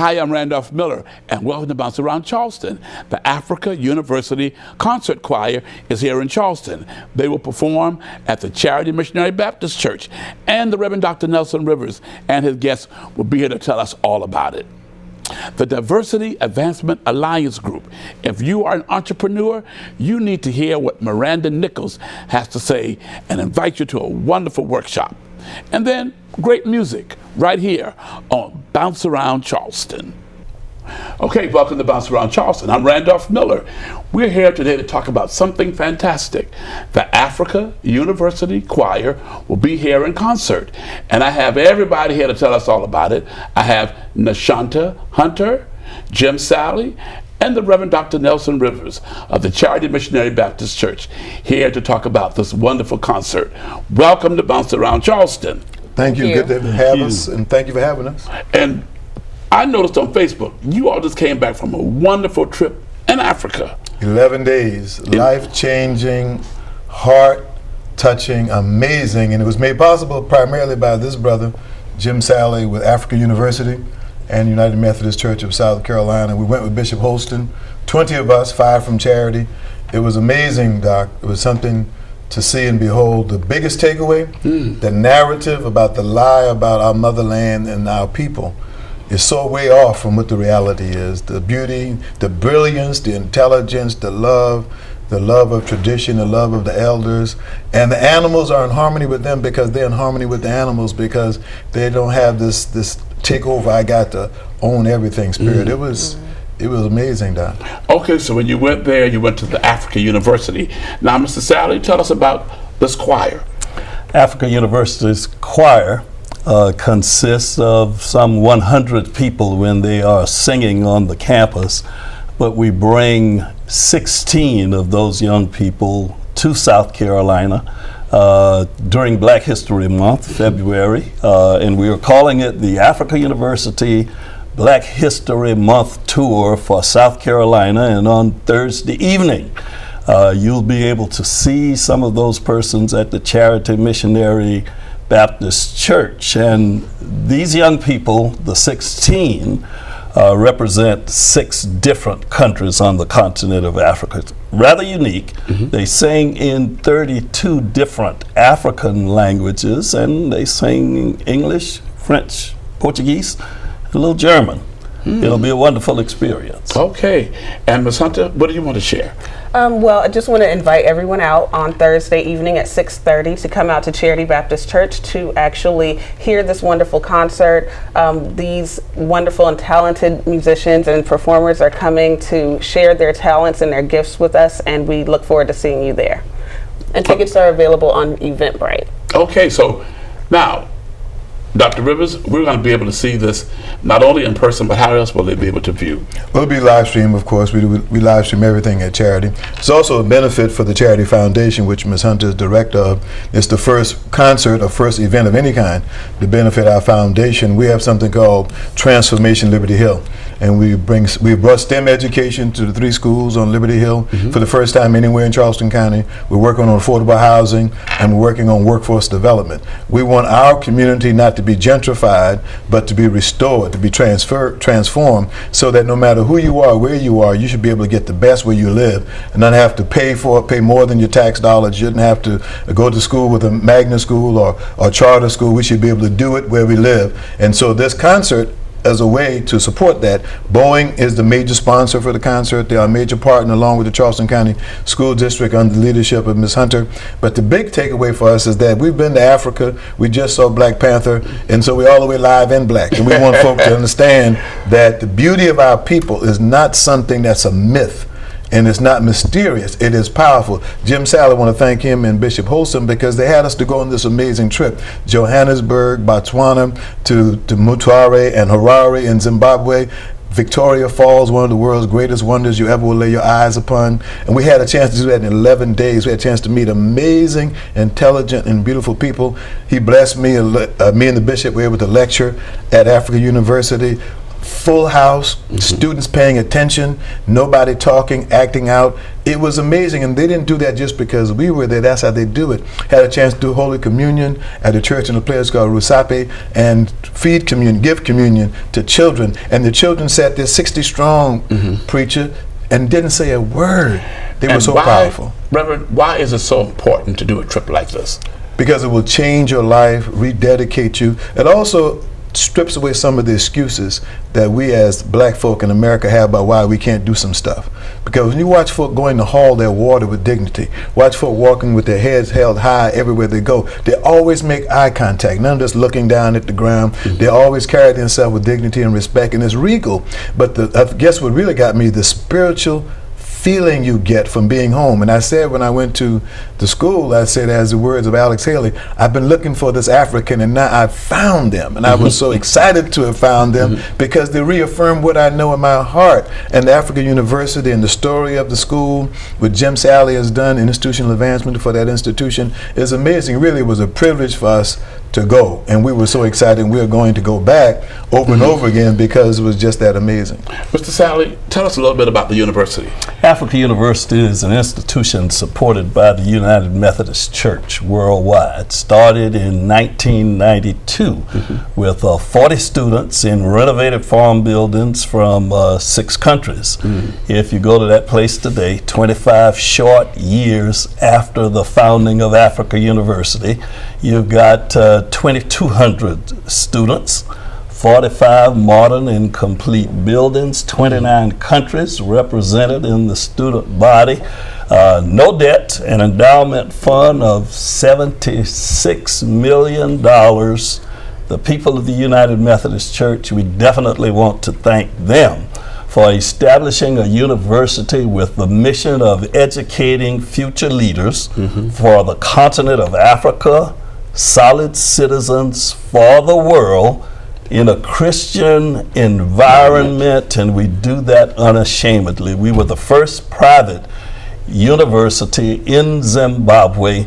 Hi, I'm Randolph Miller, and welcome to Bounce Around Charleston. The Africa University Concert Choir is here in Charleston. They will perform at the Charity Missionary Baptist Church, and the Reverend Dr. Nelson Rivers and his guests will be here to tell us all about it. The Diversity Advancement Alliance Group. If you are an entrepreneur, you need to hear what Miranda Nichols has to say and invite you to a wonderful workshop. And then great music right here on Bounce Around Charleston. Okay, welcome to Bounce Around Charleston. I'm Randolph Miller. We're here today to talk about something fantastic. The Africa University Choir will be here in concert, and I have everybody here to tell us all about it. I have Nashanta Hunter, Jim Sally, and the Reverend Dr. Nelson Rivers of the Charity Missionary Baptist Church here to talk about this wonderful concert. Welcome to Bounce Around Charleston. Thank you. Good to have us, and thank you for having us. And I noticed on Facebook, you all just came back from a wonderful trip in Africa. 11 days, life-changing, heart-touching, amazing, and it was made possible primarily by this brother, Jim Sally, with Africa University and United Methodist Church of South Carolina. We went with Bishop Holston, 20 of us, 5 from Charity. It was amazing, Doc. It was something to see and behold. The biggest takeaway, the narrative about the lie about our motherland and our people is so way off from what the reality is. The beauty, the brilliance, the intelligence, the love of tradition, the love of the elders, and the animals are in harmony with them because they're in harmony with the animals because they don't have this takeover, I got to own everything spirit. It was amazing, Doc. Okay, so when you went there, you went to the Africa University. Now, Mr. Sally, tell us about this choir. Africa University's choir consists of some 100 people when they are singing on the campus, but we bring 16 of those young people to South Carolina during Black History Month, February, and we are calling it the Africa University Black History Month Tour for South Carolina. And on Thursday evening, you'll be able to see some of those persons at the Charity Missionary Baptist Church. And these young people, the 16, represent 6 different countries on the continent of Africa. It's rather unique. They sing in 32 different African languages, and they sing English, French, Portuguese, a little German. It'll be a wonderful experience. Okay, and Ms. Hunter, what do you want to share? Well, I just want to invite everyone out on Thursday evening at 6:30 to come out to Charity Baptist Church to actually hear this wonderful concert. These wonderful and talented musicians and performers are coming to share their talents and their gifts with us, and we look forward to seeing you there. And tickets are available on Eventbrite. Okay, so now, Dr. Rivers, we're going to be able to see this not only in person, but how else will they be able to view? Well, it'll be live stream, of course. We live stream everything at Charity. It's also a benefit for the Charity Foundation, which Ms. Hunter is director of. It's the first concert or first event of any kind to benefit our foundation. We have something called Transformation Liberty Hill, and we brought STEM education to the 3 schools on Liberty Hill for the first time anywhere in Charleston County. We're working on affordable housing, and we're working on workforce development. We want our community not to be gentrified, but to be restored, to be transformed, so that no matter who you are, where you are, you should be able to get the best where you live and not have to pay more than your tax dollars. You shouldn't have to go to school with a magnet school or charter school. We should be able to do it where we live. And so this concert, as a way to support that, Boeing is the major sponsor for the concert. They are a major partner along with the Charleston County School District under the leadership of Ms. Hunter. But the big takeaway for us is that we've been to Africa, we just saw Black Panther, and so we're all the way live in black. And we want folks to understand that the beauty of our people is not something that's a myth. And it's not mysterious, it is powerful. Jim Sally, I want to thank him and Bishop Holston because they had us to go on this amazing trip. Johannesburg, Botswana, to Mutare and Harare in Zimbabwe. Victoria Falls, one of the world's greatest wonders you ever will lay your eyes upon. And we had a chance to do that in 11 days. We had a chance to meet amazing, intelligent, and beautiful people. He blessed me, me and the bishop were able to lecture at Africa University. full house, students paying attention, nobody talking, acting out. It was amazing, and they didn't do that just because we were there. That's how they do it. Had a chance to do Holy Communion at a church in a place called Rusape and feed communion, give communion to children. And the children sat there, 60 strong, preacher, and didn't say a word. They were so powerful. Reverend, why is it so important to do a trip like this? Because it will change your life, rededicate you. It also strips away some of the excuses that we as black folk in America have about why we can't do some stuff. Because when you watch folk going to haul their water with dignity, watch folk walking with their heads held high everywhere they go, they always make eye contact, none of just looking down at the ground. They always carry themselves with dignity and respect, and it's regal. But I guess what really got me, the spiritual feeling you get from being home. And I said when I went to the school, I said, as the words of Alex Haley, I've been looking for this African and now I've found them. And I was so excited to have found them because they reaffirmed what I know in my heart. And the African University and the story of the school, what Jim Sally has done in institutional advancement for that institution, is amazing. Really, it was a privilege for us to go, and we were so excited, and we were going to go back over and over again because it was just that amazing. Mr. Sally, tell us a little bit about the university. Africa University is an institution supported by the United Methodist Church worldwide. Started in 1992 with 40 students in renovated farm buildings from 6 countries. If you go to that place today, 25 short years after the founding of Africa University, you've got 2,200 students, 45 modern and complete buildings, 29 countries represented in the student body, no debt, an endowment fund of $76 million. The people of the United Methodist Church, we definitely want to thank them for establishing a university with the mission of educating future leaders for the continent of Africa, solid citizens for the world in a Christian environment, and we do that unashamedly. We were the first private university in Zimbabwe,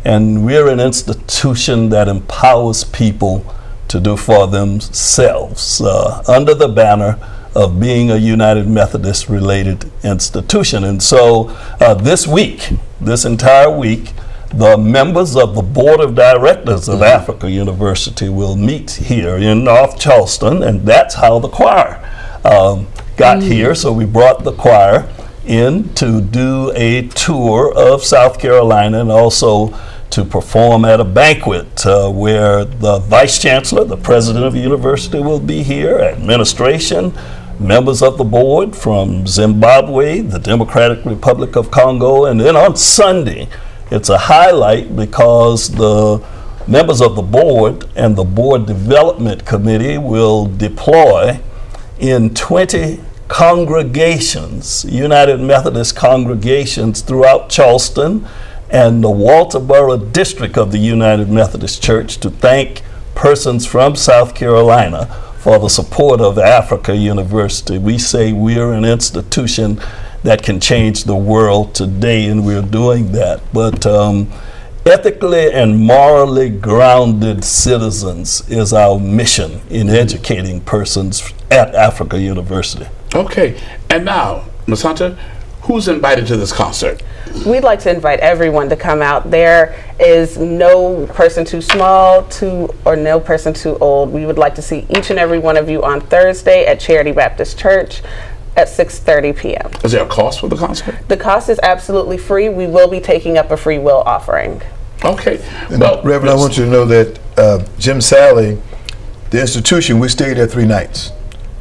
and we're an institution that empowers people to do for themselves under the banner of being a United Methodist related institution. And so this week, this entire week, the members of the board of directors of Africa University will meet here in North Charleston, and that's how the choir got here. So we brought the choir in to do a tour of South Carolina and also to perform at a banquet where the vice chancellor, the president of the university, will be here, administration, members of the board from Zimbabwe, the Democratic Republic of Congo, and then on Sunday, it's a highlight because the members of the board and the board development committee will deploy in 20 congregations, United Methodist congregations throughout Charleston and the Walterboro district of the United Methodist Church to thank persons from South Carolina for the support of Africa University. We say we're an institution that can change the world today, and we're doing that. But ethically and morally grounded citizens is our mission in educating persons at Africa University. Okay, and now, Ms. Hunter, who's invited to this concert? We'd like to invite everyone to come out. There is no person too small, or no person too old. We would like to see each and every one of you on Thursday at Charity Baptist Church at 6:30 p.m. Is there a cost for the concert? The cost is absolutely free. We will be taking up a free will offering. Okay. Well, Reverend, I want you to know that Jim Sally, the institution, we stayed there 3 nights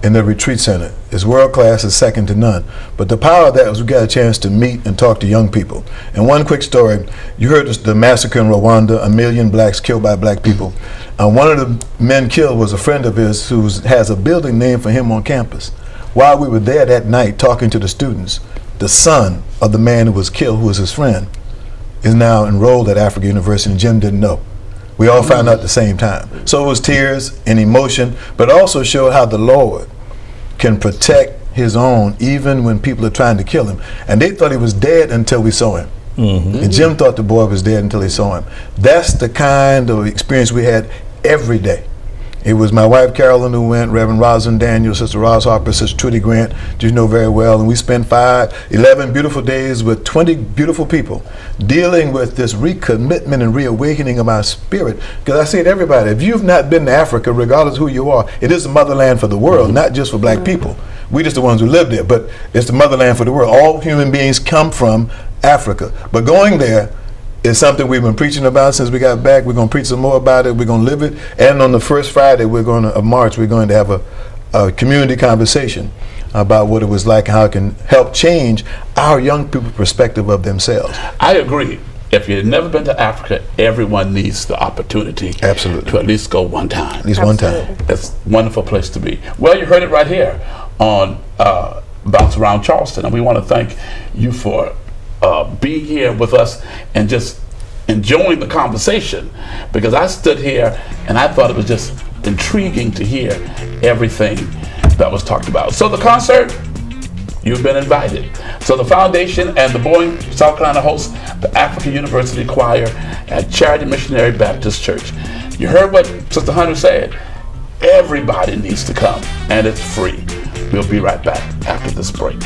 in the retreat center. It's world class, it's second to none. But the power of that was we got a chance to meet and talk to young people. And one quick story, you heard the massacre in Rwanda, 1 million blacks killed by black people. One of the men killed was a friend of his who has a building named for him on campus. While we were there that night talking to the students, the son of the man who was killed, who was his friend, is now enrolled at Africa University, and Jim didn't know. We all found out at the same time. So it was tears and emotion, but also showed how the Lord can protect his own even when people are trying to kill him. And they thought he was dead until we saw him. And Jim thought the boy was dead until he saw him. That's the kind of experience we had every day. It was my wife Carolyn who went, Reverend Rosalind Daniels, Sister Ross Harper, Sister Trudy Grant, you know very well, and we spent 11 beautiful days with 20 beautiful people dealing with this recommitment and reawakening of our spirit. Because I say to everybody, if you've not been to Africa, regardless of who you are, it is the motherland for the world, not just for black people. We just the ones who live there, but it's the motherland for the world. All human beings come from Africa. But going there is something we've been preaching about since we got back. We're going to preach some more about it. We're going to live it. And on the first Friday of March, we're going to have a community conversation about what it was like, how it can help change our young people's perspective of themselves. I agree. If you've never been to Africa, everyone needs the opportunity Absolutely. to at least go one time. At least one time. It's a wonderful place to be. Well, you heard it right here on Bounce Around Charleston, and we want to thank you for being here with us and just enjoying the conversation, because I stood here and I thought it was just intriguing to hear everything that was talked about. So the concert, you've been invited. So the foundation and the Boeing, South Carolina hosts the African University Choir at Charity Missionary Baptist Church. You heard what Sister Hunter said. Everybody needs to come, and it's free. We'll be right back after this break.